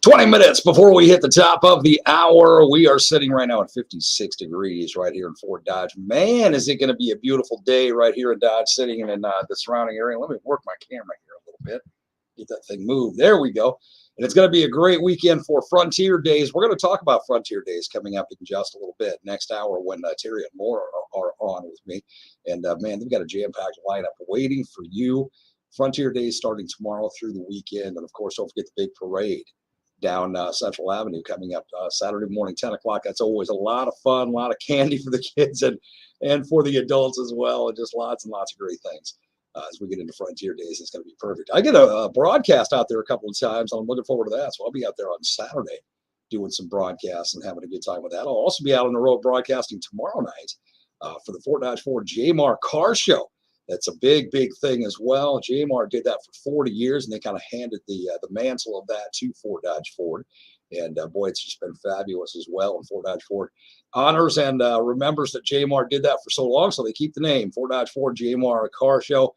20 minutes before we hit the top of the hour. We are sitting right now at 56 degrees right here in Fort Dodge. Man, is it going to be a beautiful day right here in Dodge City and in the surrounding area. Let me work my camera here a little bit. Get that thing moved. There we go. And it's going to be a great weekend for Frontier Days. We're going to talk about Frontier Days coming up in just a little bit. Next hour when Terry and Laura are on with me. And, man, they've got a jam-packed lineup waiting for you. Frontier Days starting tomorrow through the weekend. And, of course, don't forget the big parade down Central Avenue coming up Saturday morning, 10 o'clock. That's always a lot of fun, a lot of candy for the kids and for the adults as well, and just lots and lots of great things. As we get into Frontier Days, it's going to be perfect. I get a broadcast out there a couple of times. I'm looking forward to that. So I'll be out there on Saturday doing some broadcasts and having a good time with that. I'll also be out on the road broadcasting tomorrow night for the Fort Dodge Ford JMAR Car Show. That's a big, big thing as well. JMAR did that for 40 years, and they kind of handed the mantle of that to Fort Dodge Ford. And, boy, it's just been fabulous as well. And Fort Dodge Ford honors and remembers that JMAR did that for so long, so they keep the name. Fort Dodge Ford JMAR Car Show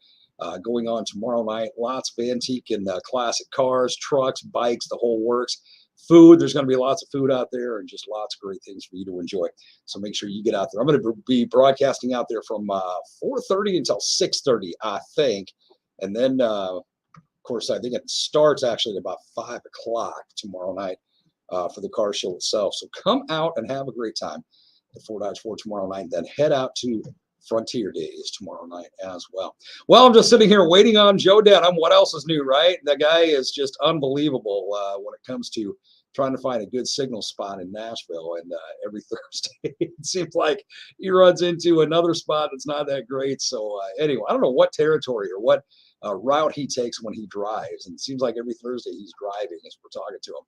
going on tomorrow night. Lots of antique and classic cars, trucks, bikes, the whole works. Food, there's going to be lots of food out there and just lots of great things for you to enjoy. So make sure you get out there. I'm going to be broadcasting out there from 4:30 until 6:30, I think. And then, of course, I think it starts actually at about 5 o'clock tomorrow night for the car show itself. So come out and have a great time at Fort Dodge Ford tomorrow night. Then head out to Frontier Days tomorrow night as well. Well, I'm just sitting here waiting on Joe Denim. What else is new, right? The guy is just unbelievable when it comes to trying to find a good signal spot in Nashville. And every Thursday, it seems like he runs into another spot that's not that great. So anyway, I don't know what territory or what route he takes when he drives. And it seems like every Thursday he's driving as we're talking to him.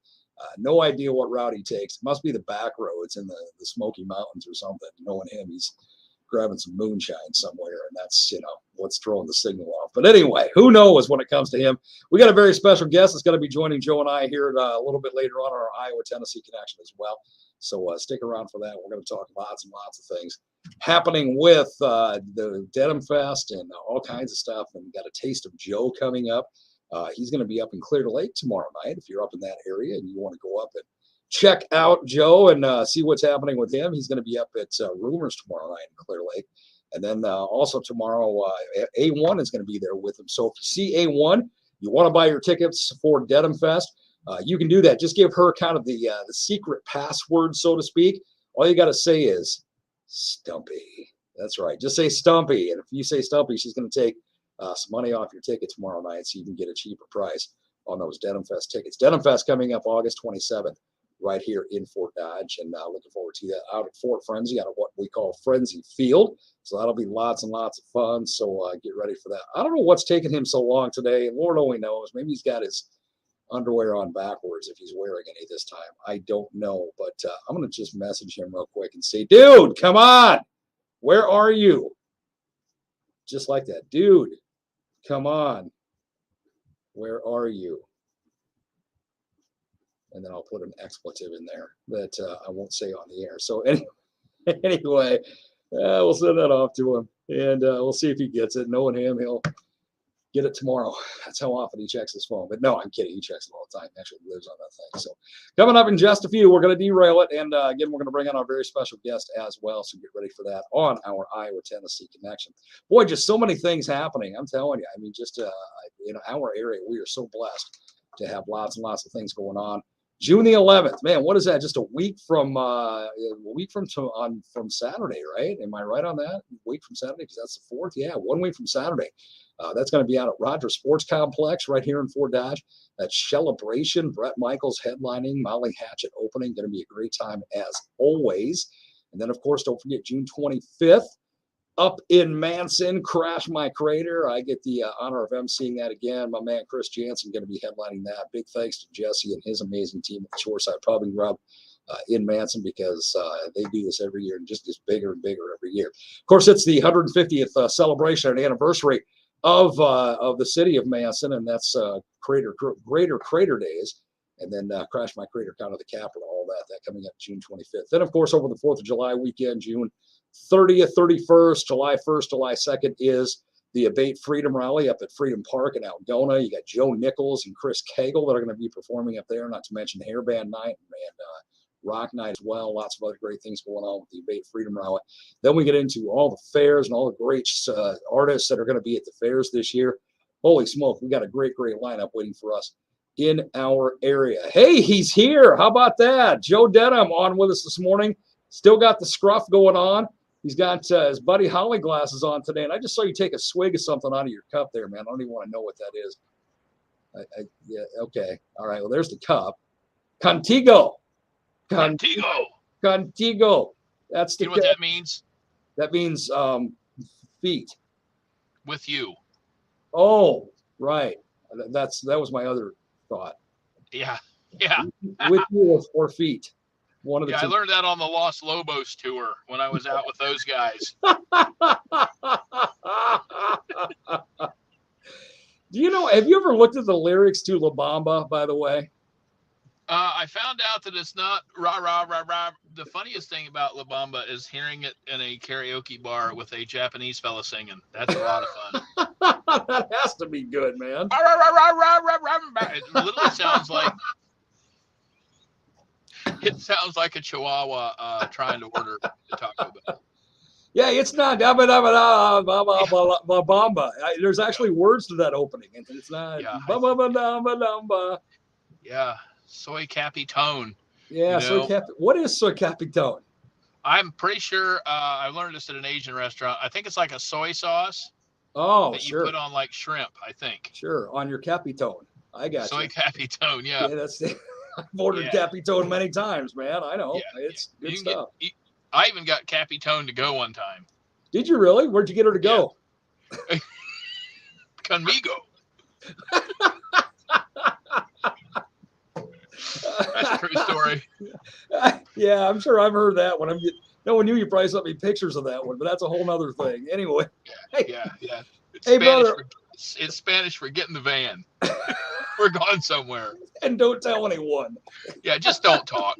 No idea what route he takes. It must be the back roads in the Smoky Mountains or something. Knowing him, he's grabbing some moonshine somewhere, and that's, what's throwing the signal off. But anyway, who knows when it comes to him. We got a very special guest that's going to be joining Joe and I here a little bit later on our Iowa-Tennessee connection as well. So stick around for that. We're going to talk lots and lots of things happening with the Denim Fest and all kinds of stuff. And we got a taste of Joe coming up. He's going to be up in Clear Lake tomorrow night. If you're up in that area and you want to go up and check out Joe and see what's happening with him, he's going to be up at Rumors tomorrow night in Clear Lake. And then also tomorrow, A1 is going to be there with him. So if you see A1, you want to buy your tickets for Denim Fest, you can do that. Just give her kind of the secret password, so to speak. All you got to say is Stumpy. That's right. Just say Stumpy. And if you say Stumpy, she's going to take some money off your ticket tomorrow night so you can get a cheaper price on those Denim Fest tickets. Denim Fest coming up August 27th. Right here in Fort Dodge, and looking forward to that out at Fort Frenzy, out of what we call Frenzy Field. So that'll be lots and lots of fun. So get ready for that. I don't know what's taking him so long today. Lord only knows. Maybe he's got his underwear on backwards if he's wearing any this time. I don't know, but I'm going to just message him real quick and say, dude, come on. Where are you? Just like that. Dude, come on. Where are you? And then I'll put an expletive in there that I won't say on the air. So anyway, we'll send that off to him, and we'll see if he gets it. Knowing him, he'll get it tomorrow. That's how often he checks his phone. But no, I'm kidding. He checks it all the time. He actually lives on that thing. So coming up in just a few, we're going to derail it. And again, we're going to bring on our very special guest as well. So get ready for that on our Iowa-Tennessee connection. Boy, just so many things happening. I'm telling you. I mean, just in our area, we are so blessed to have lots and lots of things going on. June the 11th, man, what is that? Just a week from Saturday, right? Am I right on that? A week from Saturday, because that's the 4th. Yeah, 1 week from Saturday. That's going to be out at Rogers Sports Complex right here in Fort Dodge. That's Celebration. Brett Michaels headlining, Molly Hatchet opening. Going to be a great time as always. And then, of course, don't forget June 25th. Up in Manson, Crash My Crater. I get the honor of emceeing that again. My man Chris Jansen going to be headlining that. Big thanks to Jesse and his amazing team at the Shoreside Pubbing Grub in Manson, because they do this every year and just gets bigger and bigger every year. Of course, it's the 150th celebration and anniversary of the city of Manson, and that's Greater Crater Days. And then Crash My Crater, kind of the capital, all that coming up June 25th. Then, of course, over the 4th of July weekend, June 30th, 31st, July 1st, July 2nd is the Abate Freedom Rally up at Freedom Park in Algona. You got Joe Nichols and Chris Cagle that are going to be performing up there, not to mention Hairband Night and Rock Night as well. Lots of other great things going on with the Abate Freedom Rally. Then we get into all the fairs and all the great artists that are going to be at the fairs this year. Holy smoke, we got a great lineup waiting for us in our area. Hey, he's here. How about that? Joe Denim on with us this morning. Still got the scruff going on. He's got his Buddy Holly glasses on today, and I just saw you take a swig of something out of your cup there, man. I don't even want to know what that is. Yeah, okay. All right, well, there's the cup. Contigo. Contigo. That's the. You know what that means? That means feet. With you. Oh, right. That was my other thought. Yeah. With you or feet. One of the two. I learned that on the Los Lobos tour when I was out with those guys. Do you know, have you ever looked at the lyrics to La Bamba, by the way? I found out that it's not rah, rah, rah, rah. The funniest thing about La Bamba is hearing it in a karaoke bar with a Japanese fella singing. That's a lot of fun. That has to be good, man. It literally sounds like a Chihuahua trying to order a Taco Bell. Yeah, it's not Bamba. There's actually words to that opening, and it's not Bamba. Yeah, soy capitone. Yeah, what is soy capitone? I'm pretty sure I learned this at an Asian restaurant. I think it's like a soy sauce. Oh, that sure. You put on like shrimp, I think. Sure, on your capitone. I got soy capitone. Yeah, that's. I've ordered capitone many times, man. I know. It's good stuff. I even got capitone to go one time. Did you really? Where'd you get her to go? Conmigo. That's a true story. Yeah, I'm sure I've heard that one. No one knew you probably sent me pictures of that one, but that's a whole nother thing. Anyway. Yeah. It's hey, Spanish brother. It's Spanish for get in the van. We're going somewhere. And don't tell anyone. Yeah, just don't talk.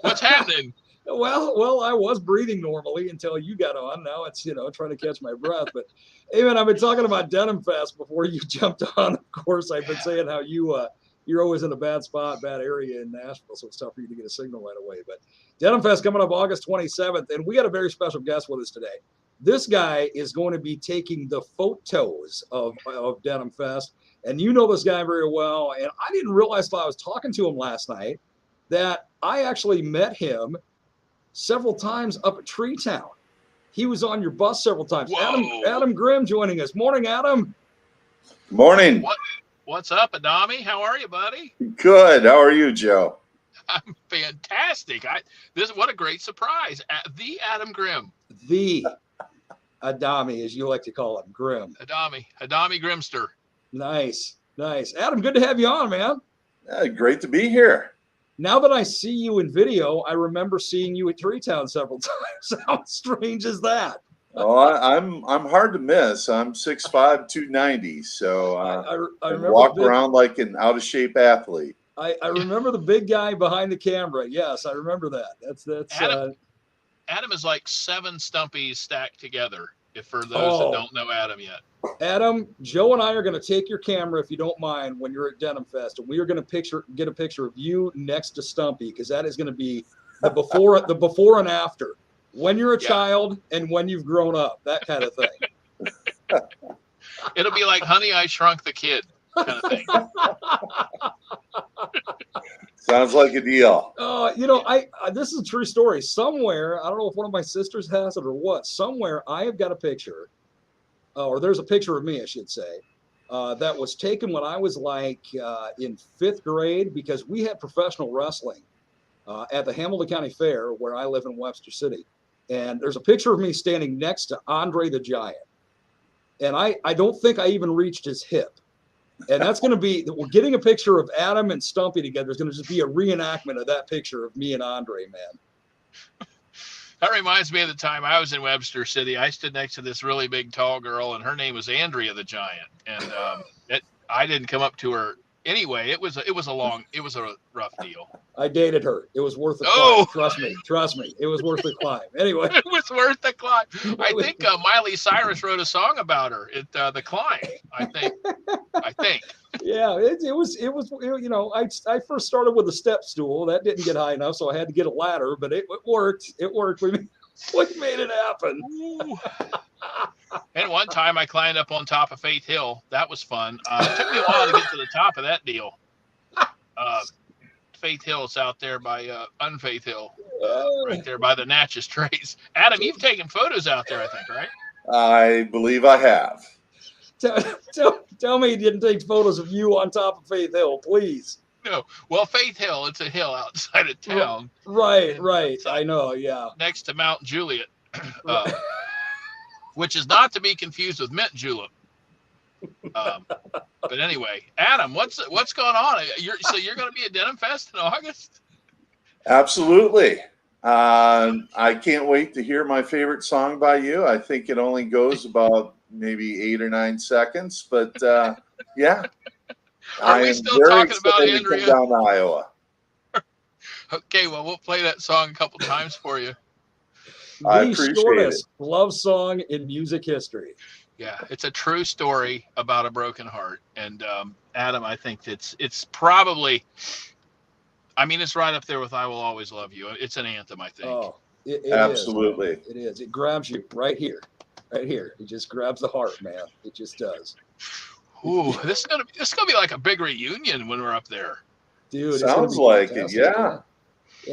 What's happening? Well, I was breathing normally until you got on. Now it's, trying to catch my breath. But, hey, man, I've been talking about Denim Fest before you jumped on. Of course, I've been saying how you're always in a bad spot, bad area in Nashville, so it's tough for you to get a signal right away. But Denim Fest coming up August 27th, and we got a very special guest with us today. This guy is going to be taking the photos of Denim Fest, and you know this guy very well. And I didn't realize till I was talking to him last night that I actually met him several times up at Treetown. He was on your bus several times. Adam Grimm joining us. Morning, Adam. Morning. What's up, Adami? How are you, buddy? Good. How are you, Joe? I'm fantastic. What a great surprise. The Adam Grimm. The Adami, as you like to call him, Grimm. Adami Grimster. Nice. Adam, good to have you on, man. Great to be here. Now that I see you in video, I remember seeing you at Treetown several times. How strange is that? Oh, I'm hard to miss. I'm 6'5", 290, so I walk around like an out of shape athlete. I remember the big guy behind the camera. Yes, I remember that. That's Adam is like 7 Stumpies stacked together. For those that don't know Adam yet. Adam, Joe and I are going to take your camera, if you don't mind, when you're at Denim Fest, and we are going to get a picture of you next to Stumpy, because that is going to be the before and after, when you're a child and when you've grown up, that kind of thing. It'll be like Honey, I Shrunk the Kid kind of thing. Sounds like a deal. This is a true story. Somewhere, I don't know if one of my sisters has it or what, somewhere I have got a picture, or there's a picture of me, I should say, that was taken when I was in 5th grade, because we had professional wrestling at the Hamilton County Fair, where I live in Webster City. And there's a picture of me standing next to Andre the Giant. And I don't think I even reached his hip. And that's going to be, we're getting a picture of Adam and Stumpy together. It's going to just be a reenactment of that picture of me and Andre, man. That reminds me of the time I was in Webster City. I stood next to this really big, tall girl, and her name was Andrea the Giant. And I didn't come up to her Anyway, it was a rough deal. I dated her. It was worth the Oh. climb. Trust me. It was worth the climb. Anyway, It was worth the climb. I think Miley Cyrus wrote a song about her. The climb. I think. Yeah, it was. You know, I first started with a step stool. That didn't get high enough, so I had to get a ladder. But it worked. It worked. We made it happen. And one time I climbed up on top of Faith Hill. That was fun. It took me a while to get to the top of that deal. Faith Hill is out there by Unfaith Hill, right there by the Natchez Trace. Adam, you've taken photos out there, I think, right? I believe I have. Tell me you didn't take photos of you on top of Faith Hill, please. No. Well, Faith Hill, it's a hill outside of town. Right. I know, yeah. Next to Mount Juliet, which is not to be confused with Mint Julep. But anyway, Adam, what's going on? You're going to be at Denim Fest in August? Absolutely. I can't wait to hear my favorite song by you. I think it only goes about maybe 8 or 9 seconds, but yeah. Are we still talking about Andrea? To come down to Iowa. Okay, well, we'll play that song a couple times for you. I appreciate the shortest it. love song in music history. Yeah, it's a true story about a broken heart. And Adam, I think it's probably, I mean, it's right up there with "I Will Always Love You." It's an anthem, I think. Oh, it absolutely. It is. It grabs you right here. It just grabs the heart, man. It just does. Ooh, this is gonna be like a big reunion when we're up there. Dude, sounds like it. Yeah.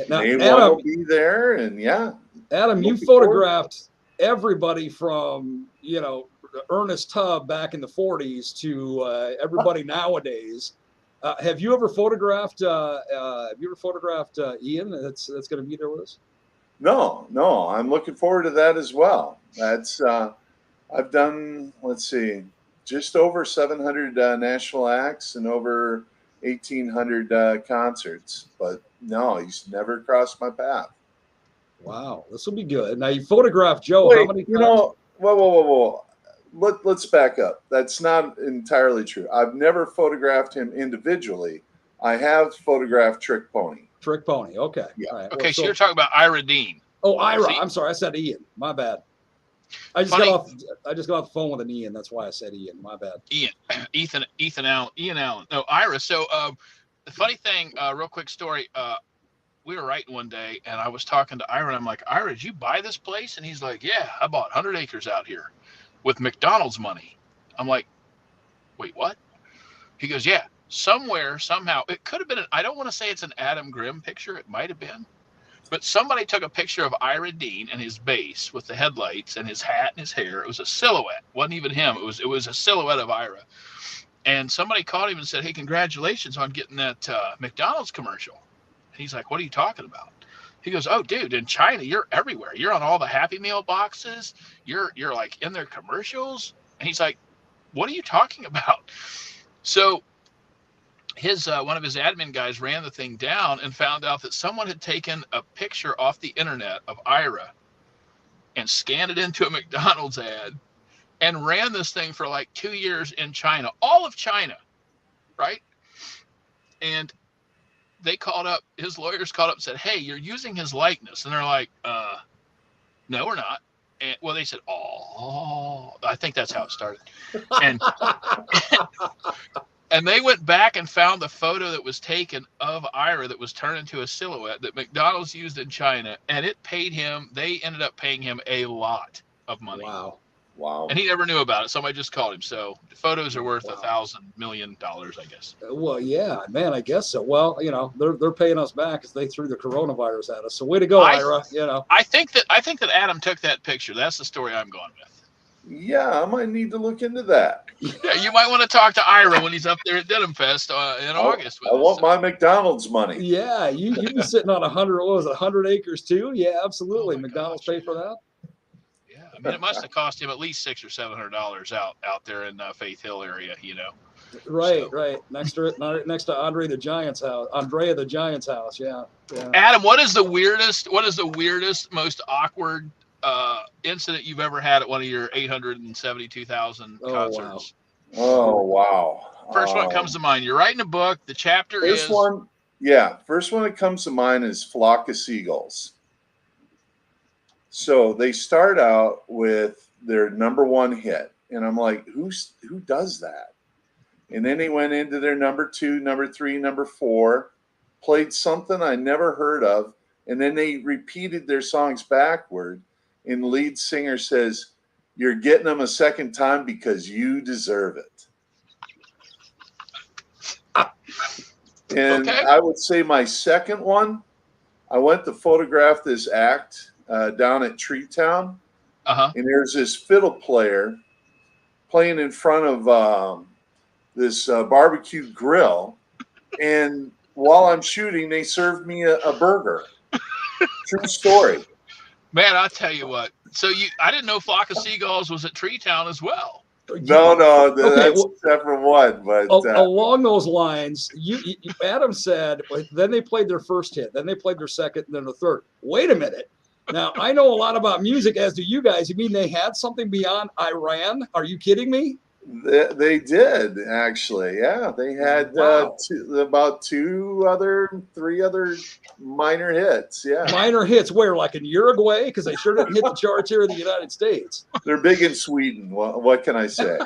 Now, Adam will be there, and yeah. Adam, you photographed everybody from Ernest Tubb back in the 40s to everybody nowadays. Have you ever photographed? Ian? That's going to be there with us. No. I'm looking forward to that as well. That's I've done. Let's see, just over 700 national acts and over 1,800 concerts. But no, he's never crossed my path. Wow, this will be good. Now you photographed Joe. Wait, how many times? Whoa. Let's back up. That's not entirely true. I've never photographed him individually. I have photographed Trick Pony. Trick Pony. Okay. Yeah. All right. Okay, so you're talking about Ira Dean. Oh, Ira. I'm sorry. I said Ian. My bad. I just got off the phone with an Ian. That's why I said Ian. My bad. Ian Allen. No, Ira. So the funny thing, real quick story. We were writing one day, and I was talking to Ira, and I'm like, Ira, did you buy this place? And he's like, yeah, I bought 100 acres out here with McDonald's money. I'm like, wait, what? He goes, yeah, somewhere, somehow. It could have been, I don't want to say it's an Adam Grimm picture. It might have been. But somebody took a picture of Ira Dean and his bass with the headlights and his hat and his hair. It was a silhouette. It wasn't even him. It was a silhouette of Ira. And somebody called him and said, hey, congratulations on getting that McDonald's commercial. And he's like, what are you talking about? He goes, oh, dude, in China, you're everywhere. You're on all the Happy Meal boxes. You're like in their commercials. And he's like, what are you talking about? So his one of his admin guys ran the thing down and found out that someone had taken a picture off the internet of Ira and scanned it into a McDonald's ad and ran this thing for like 2 years in China, all of China, right? And his lawyers called up and said, hey, you're using his likeness. And they're like, no, we're not. And well, they said, oh, I think that's how it started. And and they went back and found the photo that was taken of Ira that was turned into a silhouette that McDonald's used in China. And they ended up paying him a lot of money. Wow. And he never knew about it. Somebody just called him. So the photos are worth $1,000 million, I guess. Well, yeah, man, I guess so. Well, they're paying us back because they threw the coronavirus at us. So way to go, Ira. I think that Adam took that picture. That's the story I'm going with. Yeah, I might need to look into that. Yeah, you might want to talk to Ira when he's up there at Denim Fest in August. I want my McDonald's money. Yeah, you be sitting on 100 acres too? Yeah, absolutely. McDonald's pay for that? Yeah, I mean, it must have cost him at least $600 or $700 out there in Faith Hill area, Right. Next to Andrea the Giant's house. Yeah. Adam, what is the weirdest, most awkward incident you've ever had at one of your 872,000 concerts? Oh, wow. First one comes to mind. You're writing a book. The chapter First is one that comes to mind is Flock of Seagulls. So they start out with their number one hit, and I'm like, who does that? And then they went into their number 2, number 3, number 4, played something I never heard of, and then they repeated their songs backward. And the lead singer says, "You're getting them a second time because you deserve it." And okay. I would say my second one, I went to photograph this act down at Tree Town, and there's this fiddle player playing in front of this barbecue grill, and while I'm shooting, they served me a burger. True story. Man, I'll tell you what. So I didn't know Flock of Seagulls was at Tree Town as well. No, that's a separate one. But along those lines, Adam said, then they played their first hit, then they played their second, and then the third. Wait a minute. Now, I know a lot about music, as do you guys. You mean they had something beyond Iran? Are you kidding me? They did, actually. Yeah, they had about 3 other minor hits. Yeah, minor hits where, like in Uruguay, because they sure didn't hit the charts here in the United States. They're big in Sweden. What can I say?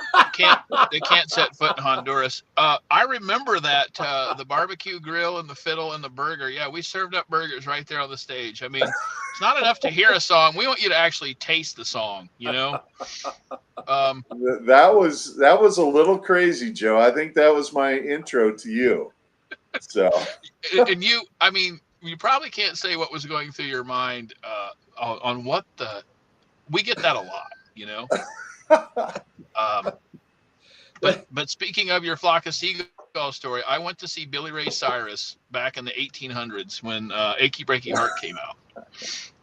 They can't set foot in Honduras. I remember that the barbecue grill and the fiddle and the burger. Yeah, we served up burgers right there on the stage. I mean, it's not enough to hear a song. We want you to actually taste the song. You know. That was a little crazy, Joe. I think that was my intro to you. So, and I mean, you probably can't say what was going through your mind on what we get that a lot, you know. But speaking of your Flock of Seagulls story, I went to see Billy Ray Cyrus back in the 1800s when Achy Breaky Heart came out,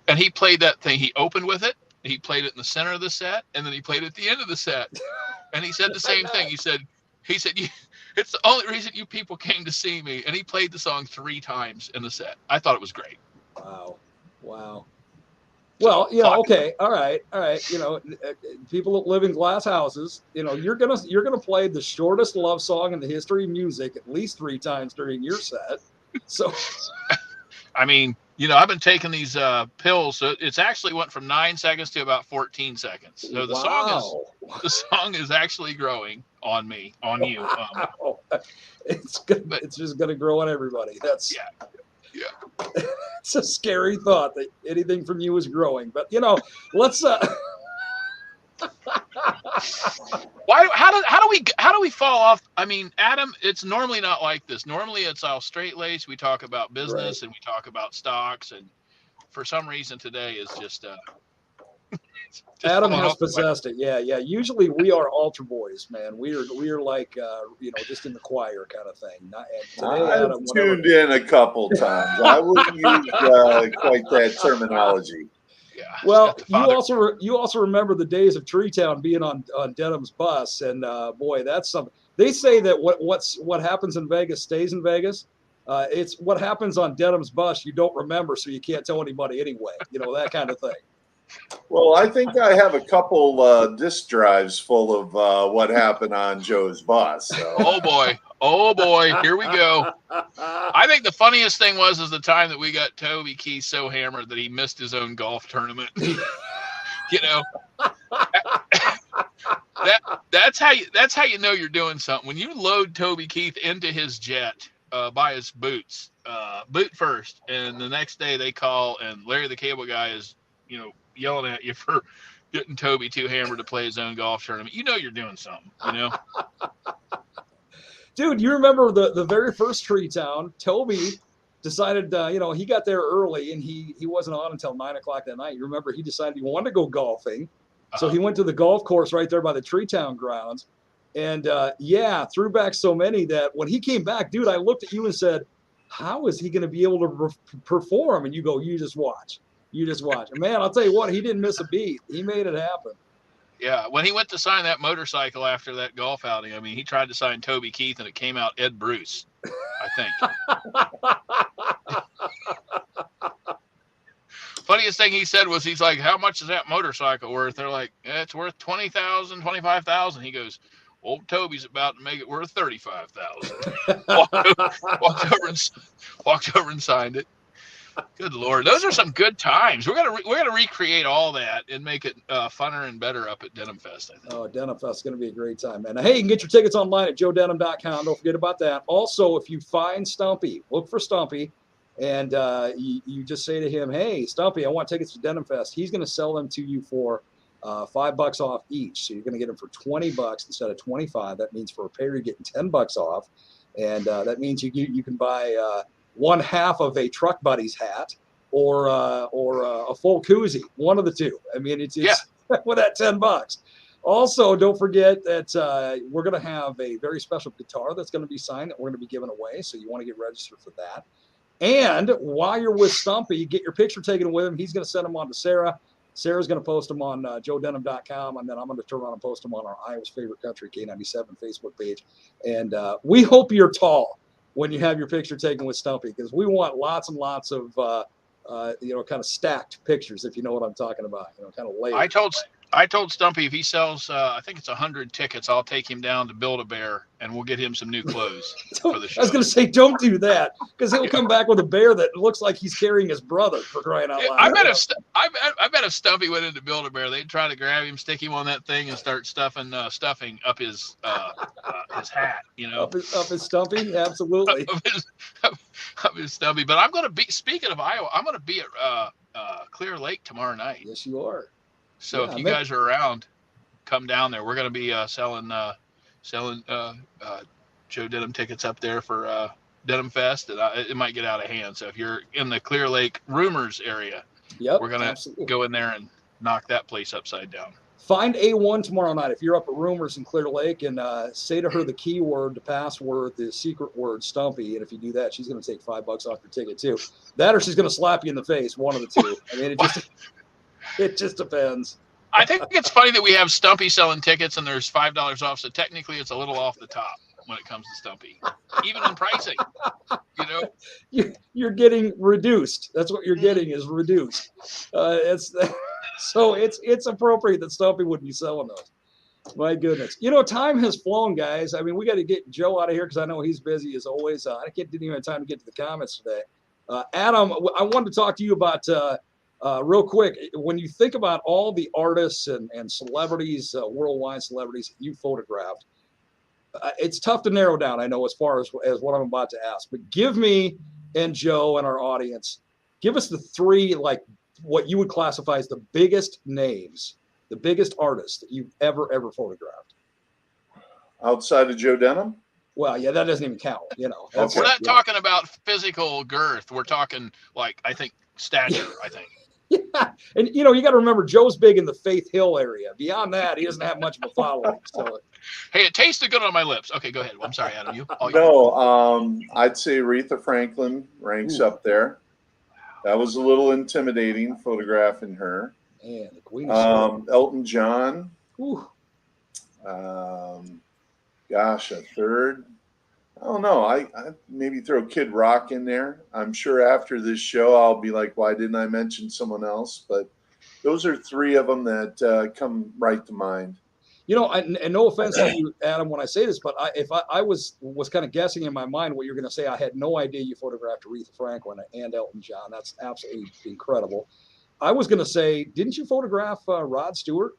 and he played that thing. He opened with it. He played it in the center of the set, and then he played it at the end of the set. And he said the same thing. He said, it's the only reason you people came to see me. And he played the song 3 times in the set. I thought it was great. Wow. Well, okay, all right. You know, people that live in glass houses, you know, you're gonna play the shortest love song in the history of music at least 3 times during your set. So, I mean, you know, I've been taking these pills, so it's actually went from 9 seconds to about 14 seconds. So the song is actually growing on me, on you. Wow. It's good. It's just going to grow on everybody. That's yeah. It's a scary thought that anything from you is growing. But you know, let's. How do we fall off? I mean, Adam, it's normally not like this. Normally it's all straight lace. We talk about business and we talk about stocks, and for some reason today is just Adam has possessed it. Yeah. Usually we are altar boys, man. We are like you know, just in the choir kind of thing. I've tuned in a couple times. I wouldn't use quite that terminology. Yeah. Well, you also remember the days of Tree Town being on Denim's bus, and boy, that's something. They say that what happens in Vegas stays in Vegas. It's what happens on Denim's bus you don't remember, so you can't tell anybody anyway. You know, that kind of thing. Well, I think I have a couple disk drives full of what happened on Joe's bus. So. Oh boy, here we go. I think the funniest thing was the time that we got Toby Keith so hammered that he missed his own golf tournament. You know, that's how you know you're doing something. When you load Toby Keith into his jet by his boots, boot first, and the next day they call and Larry the Cable Guy is, you know, yelling at you for getting Toby too hammered to play his own golf tournament. You know you're doing something, you know. Dude, you remember the very first Tree Town? Toby decided, you know, he got there early and he wasn't on until 9 o'clock that night. You remember he decided he wanted to go golfing. So he went to the golf course right there by the Tree Town grounds. And threw back so many that when he came back, dude, I looked at you and said, how is he going to be able to perform? And you go, you just watch. And man, I'll tell you what, he didn't miss a beat. He made it happen. Yeah, when he went to sign that motorcycle after that golf outing, I mean, he tried to sign Toby Keith, and it came out Ed Bruce, I think. Funniest thing he said was, he's like, how much is that motorcycle worth? They're like, it's worth $20,000, $25,000. He goes, Old Toby's about to make it worth $35,000. Walked over and signed it. Good Lord, those are some good times. We're gonna recreate all that and make it funner and better up at Denim Fest, I think. Oh, Denim Fest is going to be a great time, man. Now, hey, you can get your tickets online at joedenim.com. Don't forget about that. Also, if you find Stumpy, look for Stumpy, and you just say to him, hey, Stumpy, I want tickets to Denim Fest. He's going to sell them to you for $5 off each. So you're going to get them for $20 instead of $25. That means for a pair, you're getting $10 off. And that means you can buy one half of a Truck Buddies hat or a full koozie, one of the two. I mean, it's with that $10. Also, don't forget that we're going to have a very special guitar that's going to be signed that we're going to be giving away. So you want to get registered for that. And while you're with Stumpy, get your picture taken with him. He's going to send them on to Sarah. Sarah's going to post them on joedenim.com, and then I'm going to turn around and post them on our Iowa's Favorite Country K97 Facebook page. And we hope you're tall when you have your picture taken with Stumpy, because we want lots and lots of kind of stacked pictures, if you know what I'm talking about. Kind of layered. I told Stumpy if he sells, I think it's 100 tickets, I'll take him down to Build-A-Bear and we'll get him some new clothes for the show. I was going to say, don't do that, because he'll come back with a bear that looks like he's carrying his brother, for crying out loud. I bet if Stumpy went into Build-A-Bear, they'd try to grab him, stick him on that thing, and start stuffing up his hat. Up his Stumpy, absolutely. up his Stumpy. But I'm going to be, speaking of Iowa, I'm going to be at Clear Lake tomorrow night. Yes, you are. So if you guys are around, come down there. We're going to be selling Joe Denim tickets up there for Denim Fest, and it might get out of hand. So if you're in the Clear Lake Rumors area, we're going to go in there and knock that place upside down. Find A1 tomorrow night if you're up at Rumors in Clear Lake, and say to her the keyword, the password, the secret word, Stumpy. And if you do that, she's going to take $5 off your ticket too. That, or she's going to slap you in the face. One of the two. I mean, it just depends. I think it's funny that we have Stumpy selling tickets and there's $5 off. So technically it's a little off the top when it comes to Stumpy, even in pricing, You're getting reduced. That's what you're getting, is reduced. So it's appropriate that Stumpy would be selling those. My goodness. Time has flown, guys. I mean, we got to get Joe out of here because I know he's busy as always. I didn't even have time to get to the comments today. Adam, I wanted to talk to you about real quick, when you think about all the artists and celebrities, worldwide celebrities that you photographed, it's tough to narrow down, I know, as far as what I'm about to ask. But give me and Joe and our audience, give us the three, like what you would classify as the biggest names, the biggest artists that you've ever photographed. Outside of Joe Denim? Well, yeah, that doesn't even count. We're not talking about physical girth. We're talking, like, I think stature, I think. Yeah, and you got to remember, Joe's big in the Faith Hill area. Beyond that, he doesn't have much of a following. So, hey, it tasted good on my lips. Okay, go ahead. I'm sorry, Adam. I'd say Aretha Franklin ranks up there. That was a little intimidating, photographing her. Man, the Queen of Elton John. Ooh. A third. I don't know. I maybe throw Kid Rock in there. I'm sure after this show I'll be like, why didn't I mention someone else? But those are three of them that come right to mind. And no offense to you, Adam, when I say this, but if I was kind of guessing in my mind what you're going to say, I had no idea you photographed Aretha Franklin and Elton John. That's absolutely incredible. I was going to say, didn't you photograph Rod Stewart?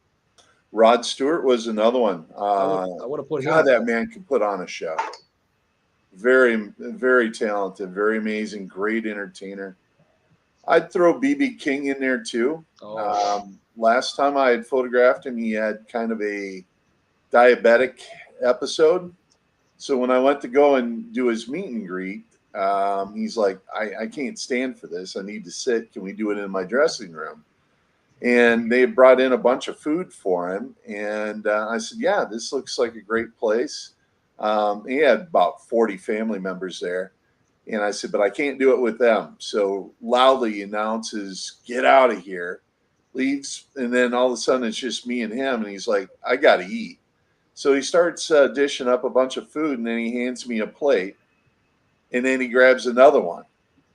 Rod Stewart was another one. I would have put him. God, that man could put on a show. Very, very talented, very amazing, great entertainer. I'd throw B.B. King in there too. Last time I had photographed him, he had kind of a diabetic episode. So when I went to go and do his meet and greet, he's like, I can't stand for this. I need to sit. Can we do it in my dressing room? And they brought in a bunch of food for him. And I said, yeah, this looks like a great place. He had about 40 family members there. And I said, but I can't do it with them. So loudly announces, get out of here, leaves. And then all of a sudden it's just me and him. And he's like, I got to eat. So he starts dishing up a bunch of food. And then he hands me a plate. And then he grabs another one.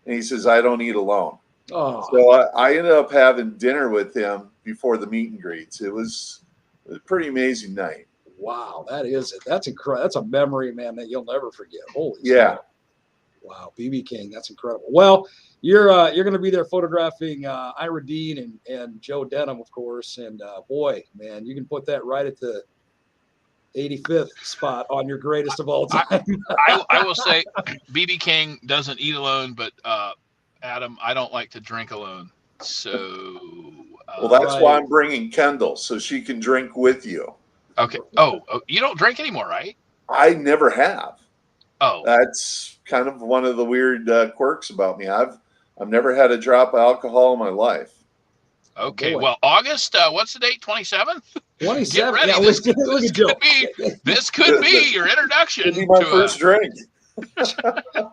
And he says, I don't eat alone. Oh. So I ended up having dinner with him before the meet and greets. It was a pretty amazing night. Wow, that is it. That's incredible. That's a memory, man, that you'll never forget. Holy Yeah. smokes. Wow, BB King, that's incredible. Well, you're going to be there photographing Ira Dean and Joe Denim, of course. And boy, man, you can put that right at the 85th spot on your greatest of all time. I will say, BB King doesn't eat alone, but Adam, I don't like to drink alone. So, Well, that's why I'm bringing Kendall, so she can drink with you. Okay. Oh, you don't drink anymore, right? I never have. Oh, That's kind of one of the weird quirks about me. I've never had a drop of alcohol in my life. okay. Well, August, what's the date? 27th? 27th. Get ready. Yeah, This could be your introduction. It'll be my first drink.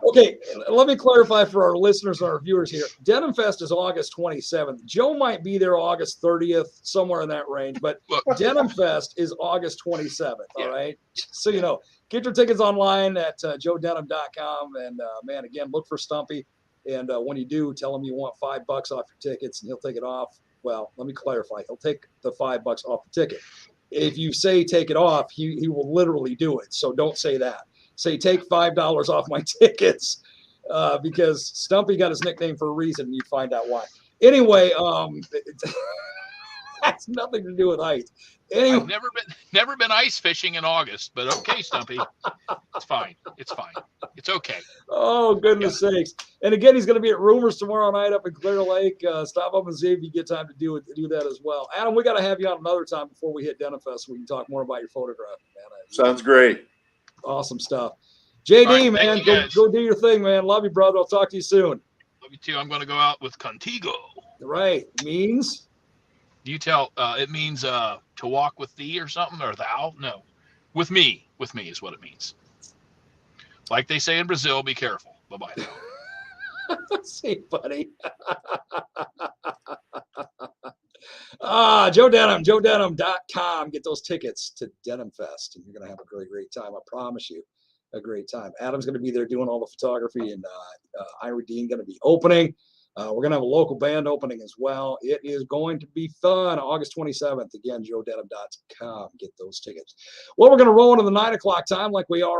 Okay, let me clarify for our listeners and our viewers here. Denim Fest is August 27th. Joe might be there August 30th, somewhere in that range, but Denim Fest is August 27th, all right? So, you know, get your tickets online at joedenim.com. And, man, again, look for Stumpy. And when you do, tell him you want $5 off your tickets, and he'll take it off. Well, let me clarify. He'll take the $5 off the ticket. If you say take it off, he will literally do it. So don't say that. Say take $5 off my tickets, because Stumpy got his nickname for a reason, and you find out why. Anyway, it has nothing to do with ice. Anyway. I've never been ice fishing in August, but okay, Stumpy, it's fine. It's fine. It's okay. Oh, goodness sakes! And again, he's going to be at Rumors tomorrow night up in Clear Lake. Stop up and see if you get time to do that as well. Adam, we got to have you on another time before we hit Denim Fest so we can talk more about your photographing, man. Sounds great. Awesome stuff. JD, right, man, go do your thing, man. Love you, brother. I'll talk to you soon. Love you too. I'm going to go out with Contigo. Right. Means? You tell. It means to walk with thee or something, or thou. No, with me. With me is what it means. Like they say in Brazil, be careful. Bye-bye now. See, buddy. Joe Denim, joedenim.com. Get those tickets to Denim Fest, and you're going to have a really great time. I promise you, a great time. Adam's going to be there doing all the photography, and Ira Dean going to be opening. We're going to have a local band opening as well. It is going to be fun. August 27th. Again, joedenim.com. Get those tickets. Well, we're going to roll into the 9 o'clock time like we are